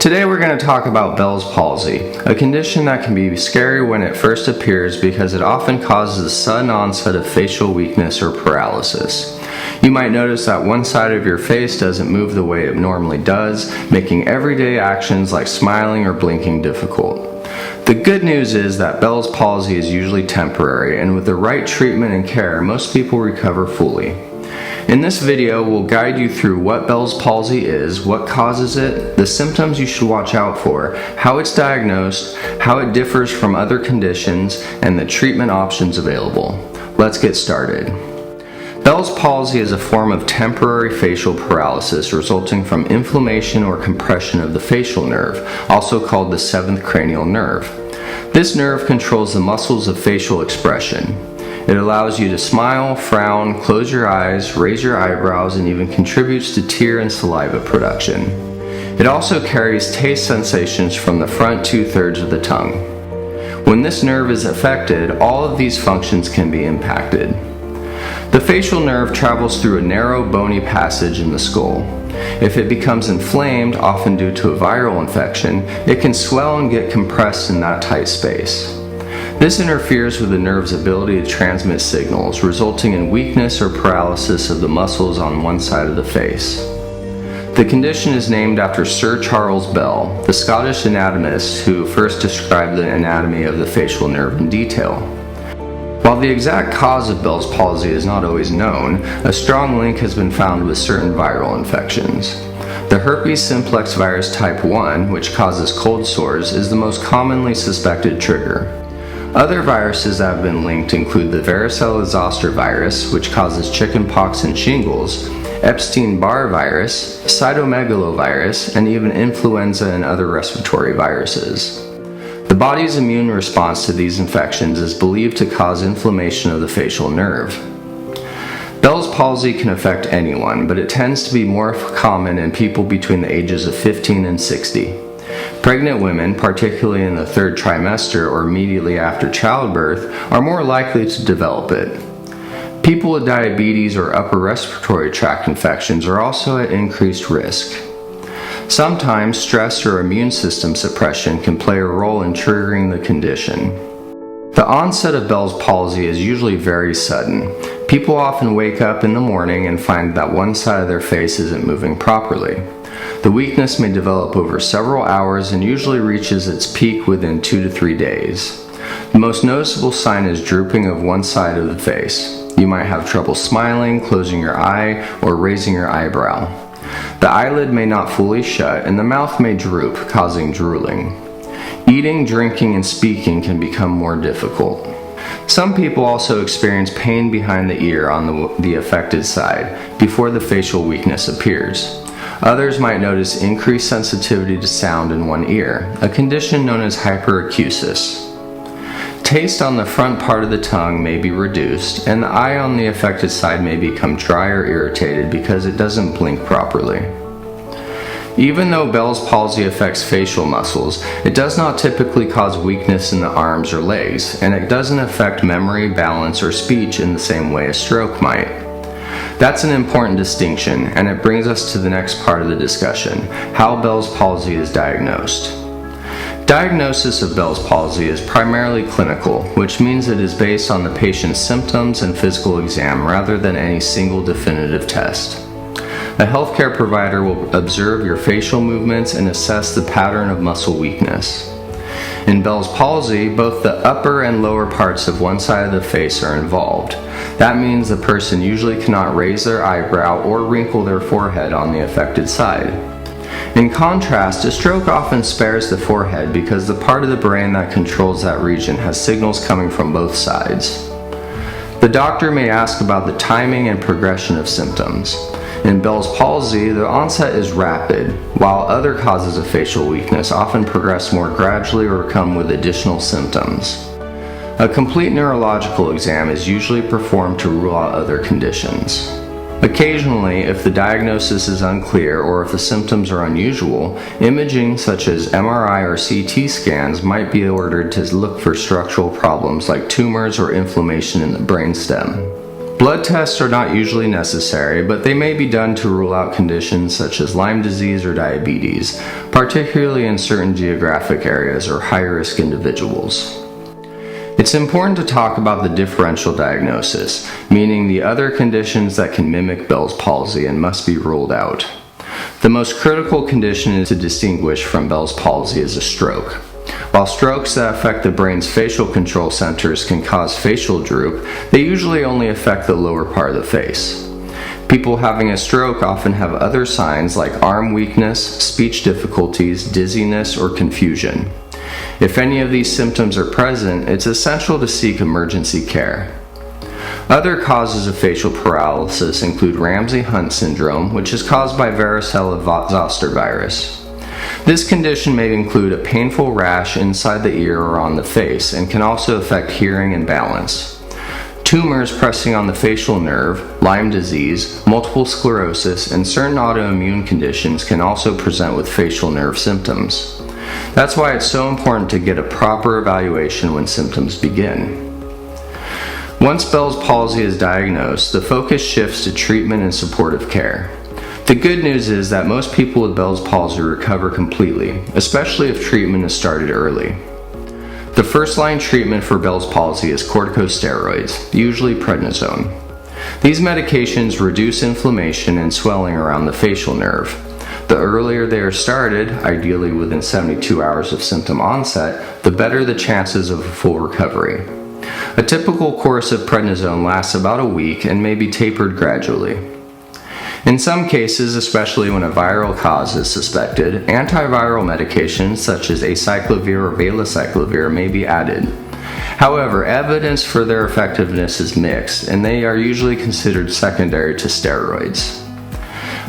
Today we're going to talk about Bell's palsy, a condition that can be scary when it first appears because it often causes a sudden onset of facial weakness or paralysis. You might notice that one side of your face doesn't move the way it normally does, making everyday actions like smiling or blinking difficult. The good news is that Bell's palsy is usually temporary, and with the right treatment and care, most people recover fully. In this video, we'll guide you through what Bell's palsy is, what causes it, the symptoms you should watch out for, how it's diagnosed, how it differs from other conditions, and the treatment options available. Let's get started. Bell's palsy is a form of temporary facial paralysis resulting from inflammation or compression of the facial nerve, also called the seventh cranial nerve. This nerve controls the muscles of facial expression. It allows you to smile, frown, close your eyes, raise your eyebrows, and even contributes to tear and saliva production. It also carries taste sensations from the front 2/3 of the tongue. When this nerve is affected, all of these functions can be impacted. The facial nerve travels through a narrow bony passage in the skull. If it becomes inflamed, often due to a viral infection, it can swell and get compressed in that tight space. This interferes with the nerve's ability to transmit signals, resulting in weakness or paralysis of the muscles on one side of the face. The condition is named after Sir Charles Bell, the Scottish anatomist who first described the anatomy of the facial nerve in detail. While the exact cause of Bell's palsy is not always known, a strong link has been found with certain viral infections. The herpes simplex virus type 1, which causes cold sores, is the most commonly suspected trigger. Other viruses that have been linked include the varicella-zoster virus, which causes chickenpox and shingles, Epstein-Barr virus, cytomegalovirus, and even influenza and other respiratory viruses. The body's immune response to these infections is believed to cause inflammation of the facial nerve. Bell's palsy can affect anyone, but it tends to be more common in people between the ages of 15 and 60. Pregnant women, particularly in the third trimester or immediately after childbirth, are more likely to develop it. People with diabetes or upper respiratory tract infections are also at increased risk. Sometimes stress or immune system suppression can play a role in triggering the condition. The onset of Bell's palsy is usually very sudden. People often wake up in the morning and find that one side of their face isn't moving properly. The weakness may develop over several hours and usually reaches its peak within 2 to 3 days. The most noticeable sign is drooping of one side of the face. You might have trouble smiling, closing your eye, or raising your eyebrow. The eyelid may not fully shut and the mouth may droop, causing drooling. Eating, drinking, and speaking can become more difficult. Some people also experience pain behind the ear on the affected side before the facial weakness appears. Others might notice increased sensitivity to sound in one ear, a condition known as hyperacusis. Taste on the front part of the tongue may be reduced, and the eye on the affected side may become dry or irritated because it doesn't blink properly. Even though Bell's palsy affects facial muscles, it does not typically cause weakness in the arms or legs, and it doesn't affect memory, balance, or speech in the same way a stroke might. That's an important distinction, and it brings us to the next part of the discussion, how Bell's palsy is diagnosed. Diagnosis of Bell's palsy is primarily clinical, which means it is based on the patient's symptoms and physical exam rather than any single definitive test. A healthcare provider will observe your facial movements and assess the pattern of muscle weakness. In Bell's palsy, both the upper and lower parts of one side of the face are involved. That means the person usually cannot raise their eyebrow or wrinkle their forehead on the affected side. In contrast, a stroke often spares the forehead because the part of the brain that controls that region has signals coming from both sides. The doctor may ask about the timing and progression of symptoms. In Bell's palsy, the onset is rapid, while other causes of facial weakness often progress more gradually or come with additional symptoms. A complete neurological exam is usually performed to rule out other conditions. Occasionally, if the diagnosis is unclear or if the symptoms are unusual, imaging such as MRI or CT scans might be ordered to look for structural problems like tumors or inflammation in the brainstem. Blood tests are not usually necessary, but they may be done to rule out conditions such as Lyme disease or diabetes, particularly in certain geographic areas or high-risk individuals. It's important to talk about the differential diagnosis, meaning the other conditions that can mimic Bell's palsy and must be ruled out. The most critical condition to distinguish from Bell's palsy is a stroke. While strokes that affect the brain's facial control centers can cause facial droop, they usually only affect the lower part of the face. People having a stroke often have other signs like arm weakness, speech difficulties, dizziness, or confusion. If any of these symptoms are present, it's essential to seek emergency care. Other causes of facial paralysis include Ramsay-Hunt syndrome, which is caused by varicella-zoster virus. This condition may include a painful rash inside the ear or on the face and can also affect hearing and balance. Tumors pressing on the facial nerve, Lyme disease, multiple sclerosis, and certain autoimmune conditions can also present with facial nerve symptoms. That's why it's so important to get a proper evaluation when symptoms begin. Once Bell's palsy is diagnosed, the focus shifts to treatment and supportive care. The good news is that most people with Bell's palsy recover completely, especially if treatment is started early. The first-line treatment for Bell's palsy is corticosteroids, usually prednisone. These medications reduce inflammation and swelling around the facial nerve. The earlier they are started, ideally within 72 hours of symptom onset, the better the chances of a full recovery. A typical course of prednisone lasts about a week and may be tapered gradually. In some cases, especially when a viral cause is suspected, antiviral medications such as acyclovir or valacyclovir may be added. However, evidence for their effectiveness is mixed, and they are usually considered secondary to steroids.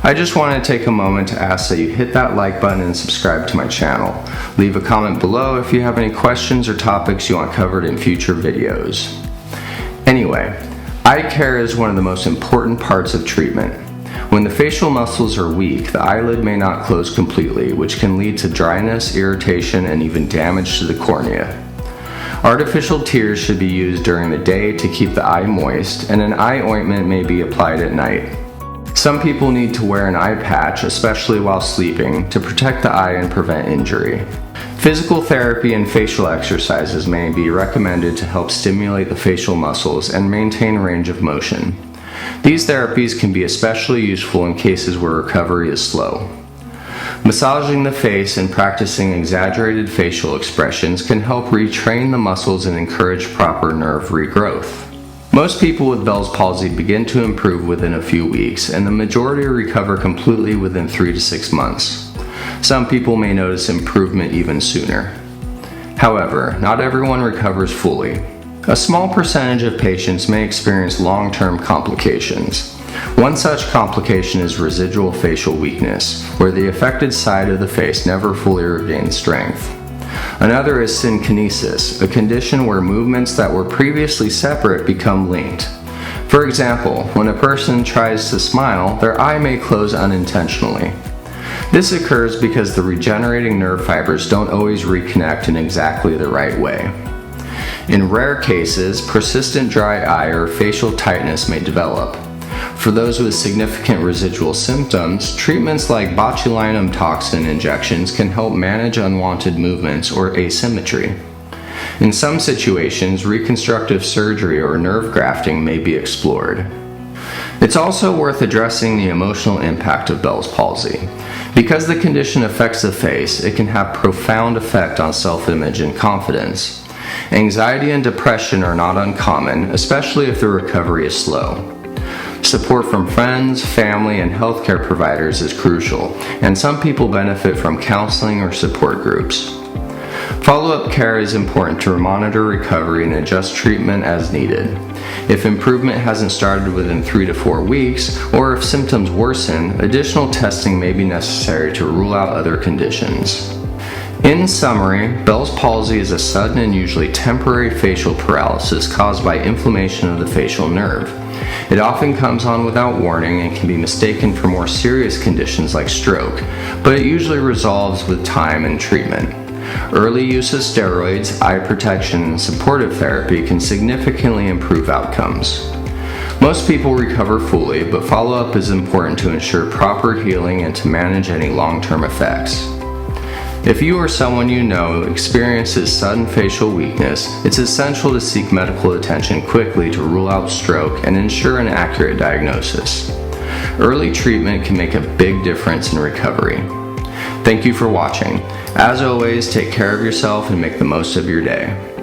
I just want to take a moment to ask that you hit that like button and subscribe to my channel. Leave a comment below if you have any questions or topics you want covered in future videos. Anyway, eye care is one of the most important parts of treatment. When the facial muscles are weak, the eyelid may not close completely, which can lead to dryness, irritation, and even damage to the cornea. Artificial tears should be used during the day to keep the eye moist, and an eye ointment may be applied at night. Some people need to wear an eye patch, especially while sleeping, to protect the eye and prevent injury. Physical therapy and facial exercises may be recommended to help stimulate the facial muscles and maintain range of motion. These therapies can be especially useful in cases where recovery is slow. Massaging the face and practicing exaggerated facial expressions can help retrain the muscles and encourage proper nerve regrowth. Most people with Bell's palsy begin to improve within a few weeks, and the majority recover completely within 3 to 6 months. Some people may notice improvement even sooner. However, not everyone recovers fully. A small percentage of patients may experience long-term complications. One such complication is residual facial weakness, where the affected side of the face never fully regains strength. Another is synkinesis, a condition where movements that were previously separate become linked. For example, when a person tries to smile, their eye may close unintentionally. This occurs because the regenerating nerve fibers don't always reconnect in exactly the right way. In rare cases, persistent dry eye or facial tightness may develop. For those with significant residual symptoms, treatments like botulinum toxin injections can help manage unwanted movements or asymmetry. In some situations, reconstructive surgery or nerve grafting may be explored. It's also worth addressing the emotional impact of Bell's palsy. Because the condition affects the face, it can have profound effect on self-image and confidence. Anxiety and depression are not uncommon, especially if the recovery is slow. Support from friends, family, and healthcare providers is crucial, and some people benefit from counseling or support groups. Follow-up care is important to monitor recovery and adjust treatment as needed. If improvement hasn't started within 3 to 4 weeks, or if symptoms worsen, additional testing may be necessary to rule out other conditions. In summary, Bell's palsy is a sudden and usually temporary facial paralysis caused by inflammation of the facial nerve. It often comes on without warning and can be mistaken for more serious conditions like stroke, but it usually resolves with time and treatment. Early use of steroids, eye protection, and supportive therapy can significantly improve outcomes. Most people recover fully, but follow-up is important to ensure proper healing and to manage any long-term effects. If you or someone you know experiences sudden facial weakness, it's essential to seek medical attention quickly to rule out stroke and ensure an accurate diagnosis. Early treatment can make a big difference in recovery. Thank you for watching. As always, take care of yourself and make the most of your day.